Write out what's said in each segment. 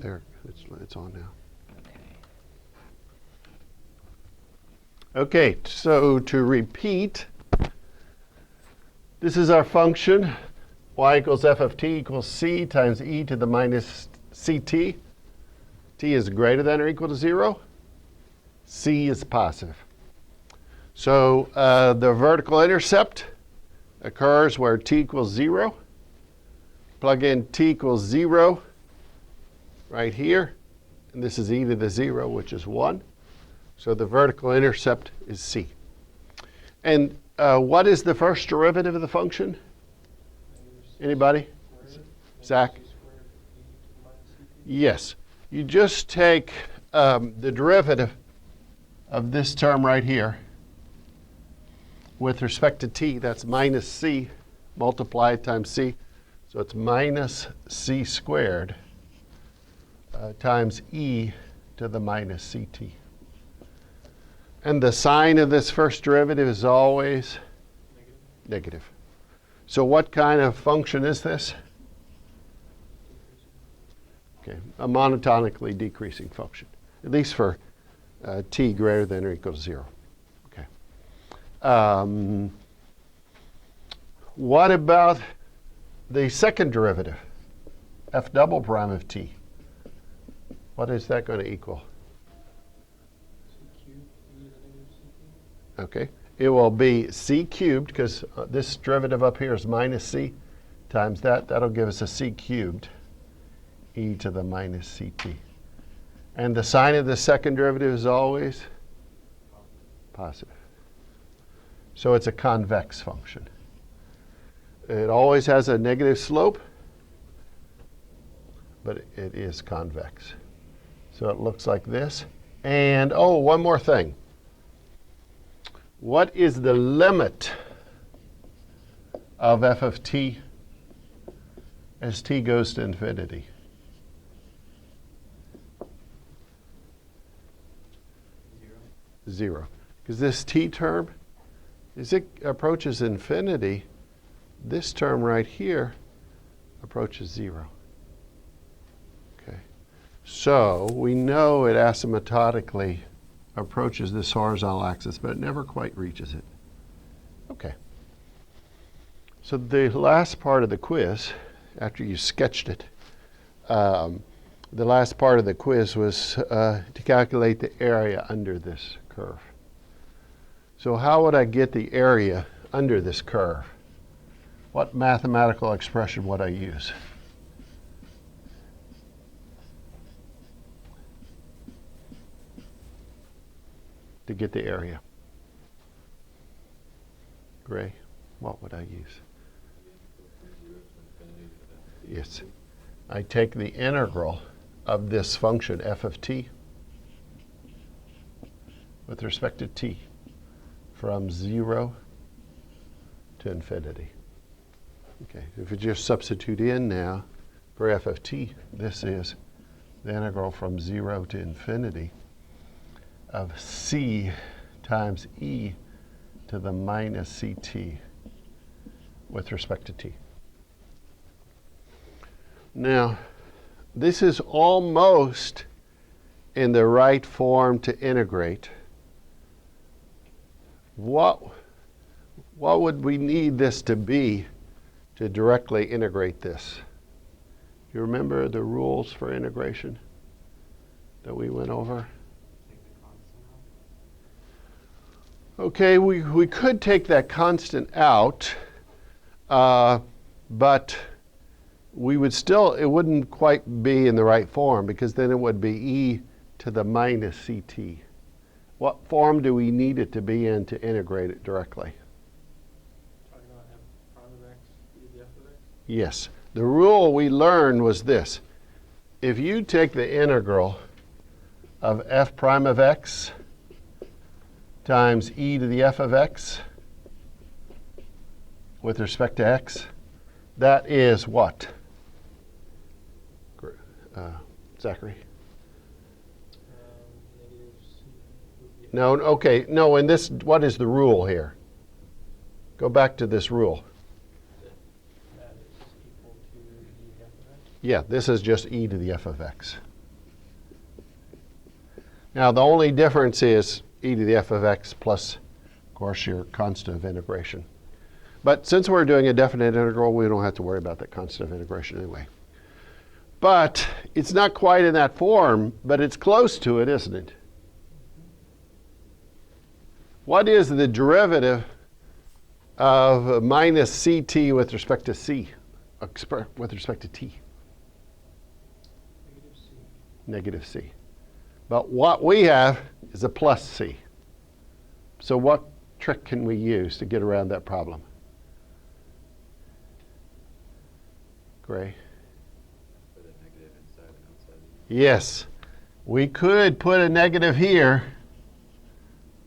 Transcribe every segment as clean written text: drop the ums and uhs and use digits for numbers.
There, it's on now. Okay, so to repeat, this is our function. Y equals f of t equals c times e to the minus ct. T is greater than or equal to 0. C is positive. So the vertical intercept occurs where t equals 0. Plug in t equals 0 right here. And this is e to the 0, which is 1. So the vertical intercept is c. And what is the first derivative of the function? Anybody? Zach? Yes. You just take the derivative of this term right here with respect to t. That's minus c multiplied times c. So it's minus c squared times e to the minus ct. And the sign of this first derivative is always negative. So what kind of function is this? Okay, a monotonically decreasing function, at least for t greater than or equal to 0. Okay. What about the second derivative, f double prime of t? What is that going to equal? Okay, it will be c cubed, because this derivative up here is minus c times that. That'll give us a c cubed e to the minus ct. And the sign of the second derivative is always positive. So it's a convex function. It always has a negative slope, but it is convex. So it looks like this. And, oh, one more thing. What is the limit of f of t as t goes to infinity? Zero. Because this t term, as it approaches infinity, this term right here approaches 0. Okay. So we know it asymptotically approaches this horizontal axis, but it never quite reaches it. Okay. So the last part of the quiz, after you sketched it, the last part of the quiz was to calculate the area under this curve. So how would I get the area under this curve? What mathematical expression would I use? To get the area. Gray, what would I use? Yes. I take the integral of this function, f of t, with respect to t, from 0 to infinity. Okay, if you just substitute in now for f of t, this is the integral from 0 to infinity of c times e to the minus ct with respect to t. Now, this is almost in the right form to integrate. What would we need this to be to directly integrate this? You remember the rules for integration that we went over? Okay, we could take that constant out, but we would still, it wouldn't quite be in the right form, because then it would be e to the minus ct. What form do we need it to be in to integrate it directly? Talking about f prime of x, e to the f of x? Yes. The rule we learned was this. If you take the integral of f prime of x times e to the f of x with respect to x, that is what? Zachary? Negative c would be No, okay, no, in this, what is the rule here? Go back to this rule. that is equal to e to the f of x. Yeah, this is just e to the f of x. Now, the only difference is e to the f of x plus, of course, your constant of integration. But since we're doing a definite integral, we don't have to worry about that constant of integration anyway. But it's not quite in that form, but it's close to it, isn't it? What is the derivative of minus ct with respect to c, with respect to t? Negative C. Negative c. But what we have is a plus c. So what trick can we use to get around that problem? Gray? Put a negative inside and outside. Yes. We could put a negative here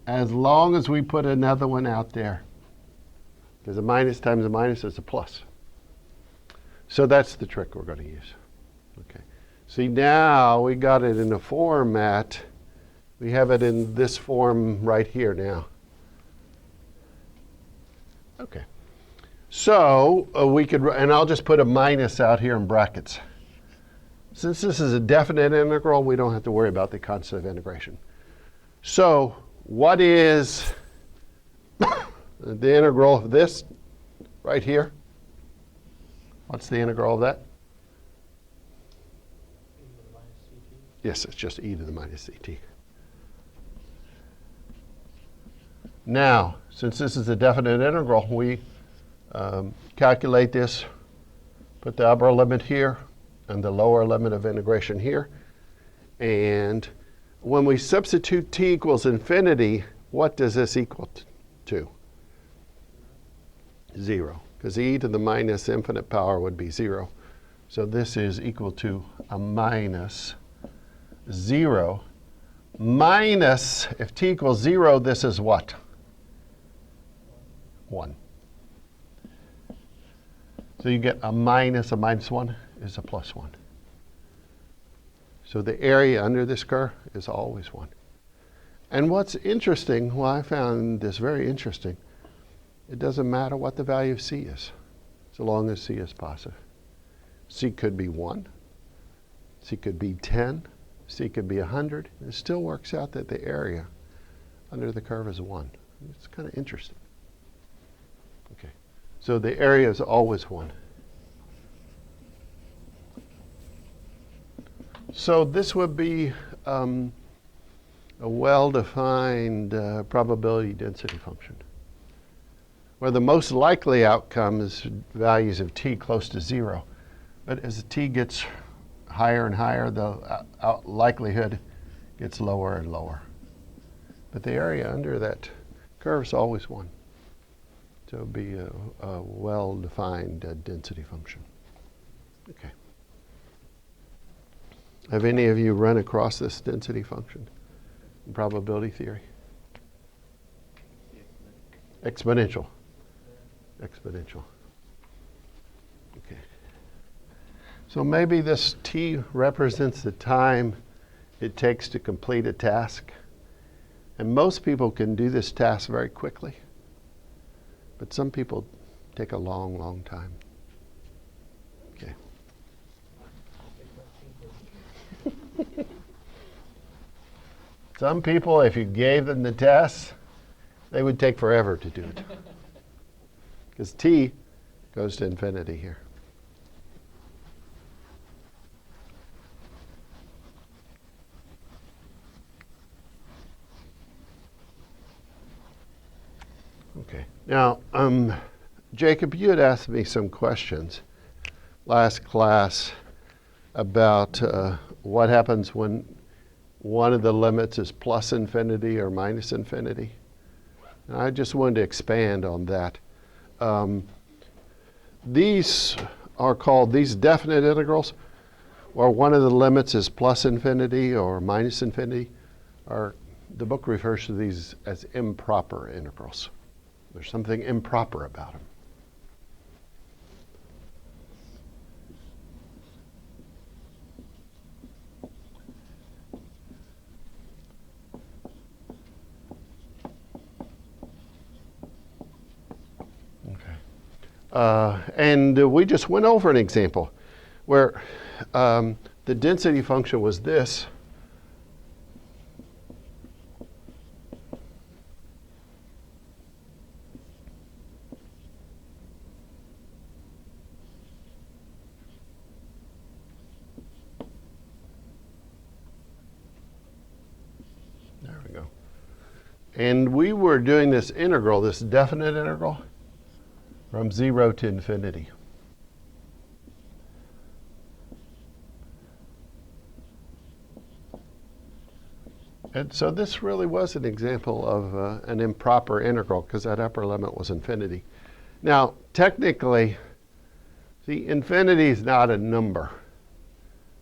as long as we put another one out there. Because a minus times a minus is a plus. So that's the trick we're going to use. Okay. See, now we got it in a format. We have it in this form right here now. Okay. So we could, and I'll just put a minus out here in brackets. Since this is a definite integral, we don't have to worry about the constant of integration. So what is the integral of this right here? What's the integral of that? E to the minus CT. Yes, it's just e to the minus ct. Now, since this is a definite integral, we calculate this, put the upper limit here and the lower limit of integration here. And when we substitute t equals infinity, what does this equal to? 0, because e to the minus infinite power would be 0. So this is equal to a minus 0. Minus, if t equals 0, this is what? 1. So you get a minus 1 is a plus 1. So the area under this curve is always 1. And what's interesting, well, I found this very interesting, it doesn't matter what the value of c is, so long as c is positive. C could be 1, c could be 10, c could be 100. It still works out that the area under the curve is 1. It's kind of interesting. Okay, so the area is always 1. So this would be a well-defined probability density function, where the most likely outcome is values of t close to 0. But as the t gets higher and higher, the likelihood gets lower and lower. But the area under that curve is always 1. So it would be a well-defined density function. Okay. Have any of you run across this density function in probability theory? Exponential. Exponential. Okay. So maybe this t represents the time it takes to complete a task. And most people can do this task very quickly. But some people take a long, long time. Okay. Some people, if you gave them the test, they would take forever to do it. Because t goes to infinity here. Okay. Now, Jacob, you had asked me some questions last class about what happens when one of the limits is plus infinity or minus infinity. And I just wanted to expand on that. These are called, these definite integrals, where one of the limits is plus infinity or minus infinity, the book refers to these as improper integrals. There's something improper about them. And we just went over an example where the density function was this, And we were doing this integral, this definite integral, from 0 to infinity. And so this really was an example of an improper integral because that upper limit was infinity. Now, technically, see, infinity is not a number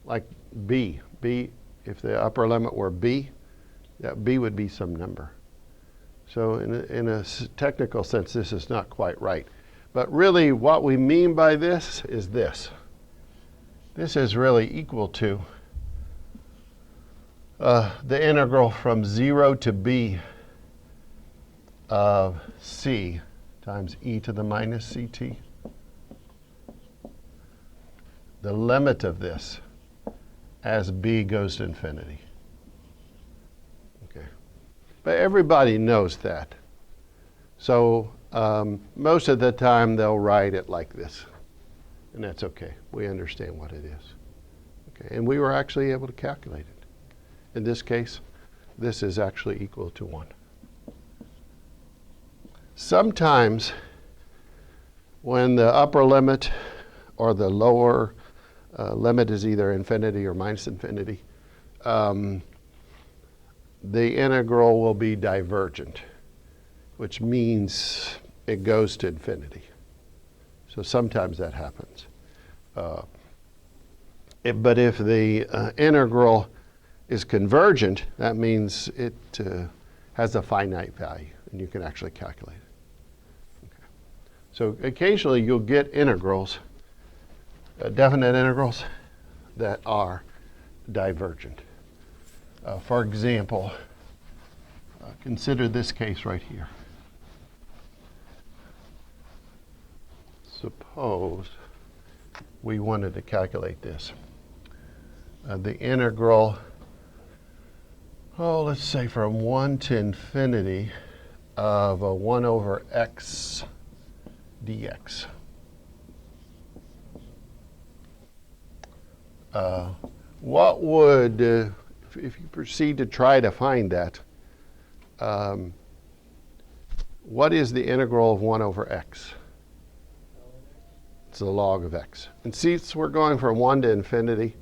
like b. b, if the upper limit were b, that b would be some number. So in a technical sense, this is not quite right. But really, what we mean by this is this. This is really equal to the integral from 0 to b of c times e to the minus ct. The limit of this as b goes to infinity. Okay. But everybody knows that. So most of the time they'll write it like this. And that's okay. We understand what it is. Okay. And we were actually able to calculate it. In this case, this is actually equal to 1. Sometimes when the upper limit or the lower limit is either infinity or minus infinity, the integral will be divergent, which means it goes to infinity. So sometimes that happens. But if the integral is convergent, that means it has a finite value, and you can actually calculate it. Okay. So occasionally you'll get integrals, definite integrals, that are divergent. For example, consider this case right here. Suppose we wanted to calculate this. The integral, let's say from 1 to infinity of a 1 over x dx. What would, if you proceed to try to find that, what is the integral of 1 over x? It's the log of x. And since we're going from 1 to infinity,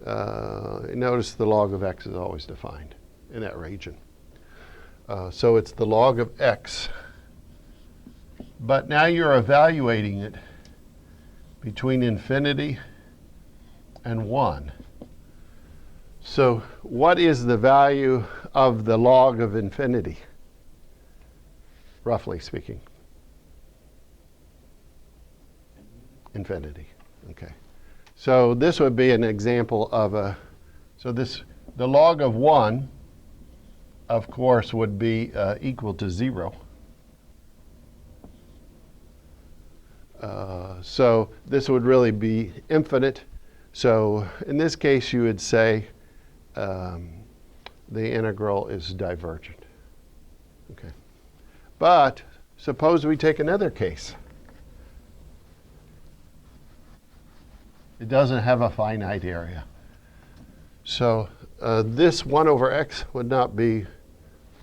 notice the log of x is always defined in that region. So it's the log of x. But now you're evaluating it between infinity and 1. So what is the value of the log of infinity, roughly speaking? Infinity. Okay. So this would be an example of the log of 1, of course, would be equal to 0. So this would really be infinite. So in this case, you would say the integral is divergent. Okay. But suppose we take another case. It doesn't have a finite area. So this 1 over x would not be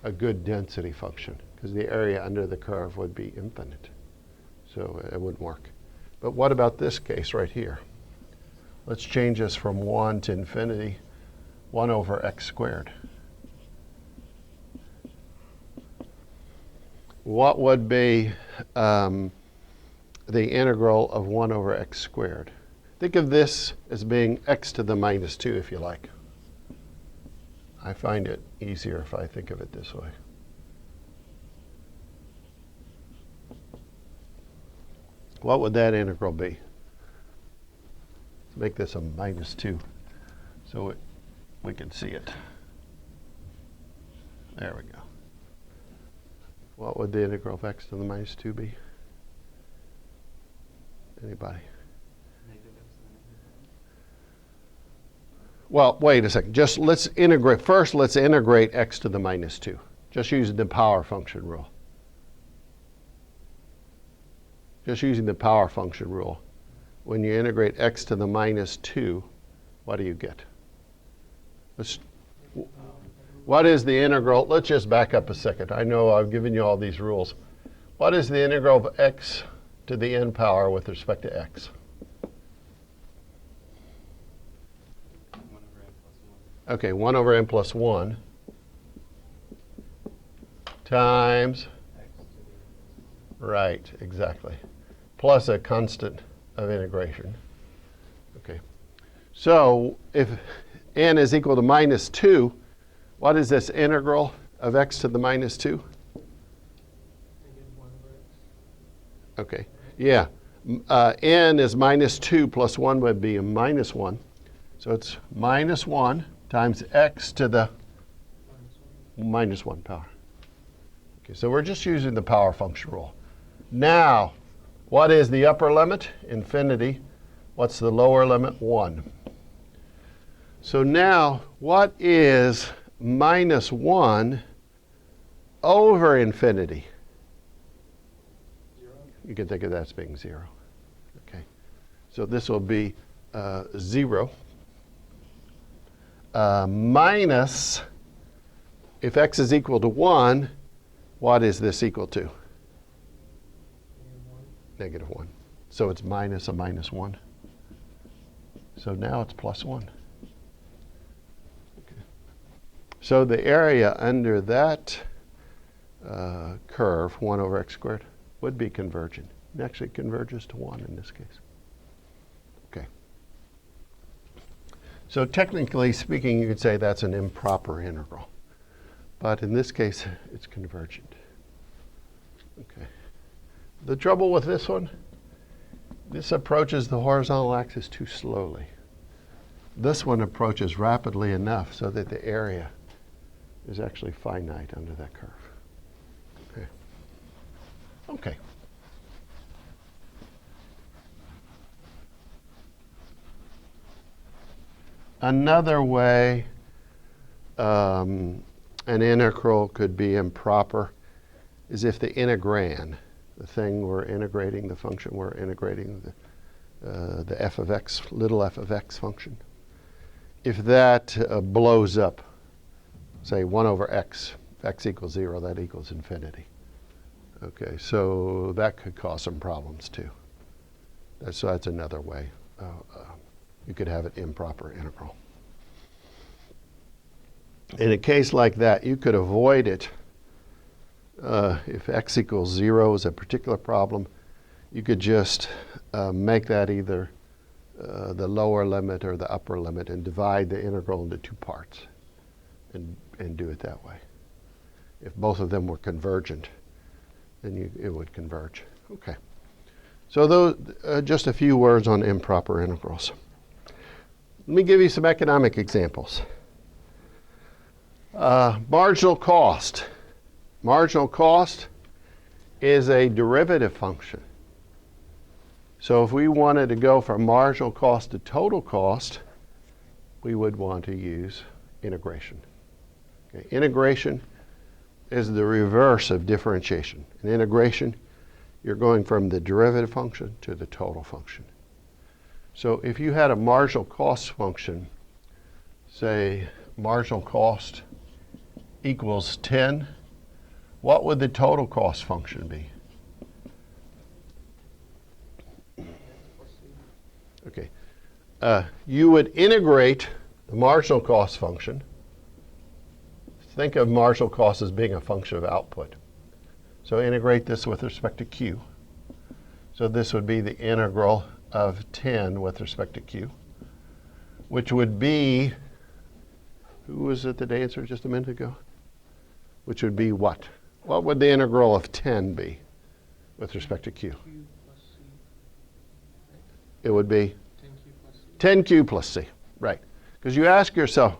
a good density function because the area under the curve would be infinite. So it wouldn't work. But what about this case right here? Let's change this from 1 to infinity, 1 over x squared. What would be the integral of 1 over x squared? Think of this as being x to the minus 2, if you like. I find it easier if I think of it this way. What would that integral be? Let's make this a minus 2 so we can see it. There we go. What would the integral of x to the minus 2 be? Anybody? Well, wait a second. Just let's integrate. First, let's integrate x to the minus 2. Just using the power function rule. Just using the power function rule. When you integrate x to the minus 2, what do you get? What is the integral? Let's just back up a second. I know I've given you all these rules. What is the integral of x to the n power with respect to x? 1 over n plus 1. Okay, 1 over n plus 1 times, X to the n plus 1. right, exactly, plus a constant of integration. Okay, so if n is equal to minus 2, what is this integral of x to the minus 2? Negative 1 over x. Okay, yeah. N is minus 2 plus 1 would be a minus 1. So it's minus 1 times x to the minus 1 power. Okay, so we're just using the power function rule. Now, what is the upper limit? Infinity. What's the lower limit? 1. So now, what is minus 1 over infinity? 0. You can think of that as being 0. Okay, so this will be 0 minus, if x is equal to 1, what is this equal to? Negative 1. Negative 1. So it's minus a minus 1. So now it's plus 1. Okay. So the area under that curve, 1 over x squared, would be convergent. It actually converges to 1 in this case. Okay. So technically speaking, you could say that's an improper integral. But in this case, it's convergent. Okay. The trouble with this one, this approaches the horizontal axis too slowly. This one approaches rapidly enough so that the area is actually finite under that curve. Okay. Okay. Another way an integral could be improper is if the integrand, the thing we're integrating, the function we're integrating, the f of x, little f of x function, if that blows up, say 1 over x, if x equals 0, that equals infinity. Okay, so that could cause some problems too. So that's another way. You could have an improper integral. In a case like that, you could avoid it. If x equals 0 is a particular problem, you could just make that either the lower limit or the upper limit and divide the integral into 2 parts and do it that way. If both of them were convergent, then it would converge. Okay. So those just a few words on improper integrals. Let me give you some economic examples. Marginal cost. Marginal cost is a derivative function. So if we wanted to go from marginal cost to total cost, we would want to use integration. Okay. Integration is the reverse of differentiation. In integration, you're going from the derivative function to the total function. So if you had a marginal cost function, say marginal cost equals 10, what would the total cost function be? Okay. You would integrate the marginal cost function. Think of marginal cost as being a function of output. So integrate this with respect to q. So this would be the integral of 10 with respect to q, which would be, who was it that answered just a minute ago? Which would be what? What would the integral of 10 be with respect to q? Q plus c. Right? It would be 10q plus c. 10q plus c, right. Because you ask yourself,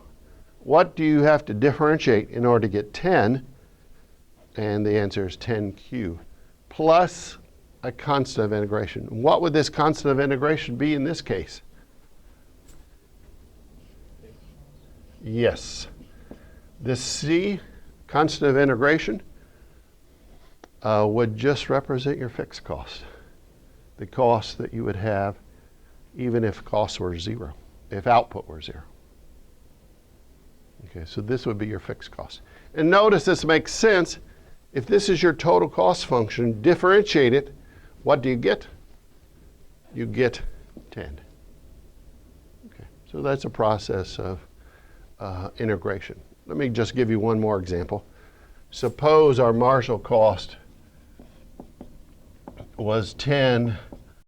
what do you have to differentiate in order to get 10? And the answer is 10q plus a constant of integration. What would this constant of integration be in this case? Yes. This c, constant of integration, would just represent your fixed cost. The cost that you would have even if costs were 0, if output were 0. Okay, so this would be your fixed cost. And notice this makes sense. If this is your total cost function, differentiate it, what do you get? You get 10. Okay, so that's a process of integration. Let me just give you one more example. Suppose our marginal cost was 10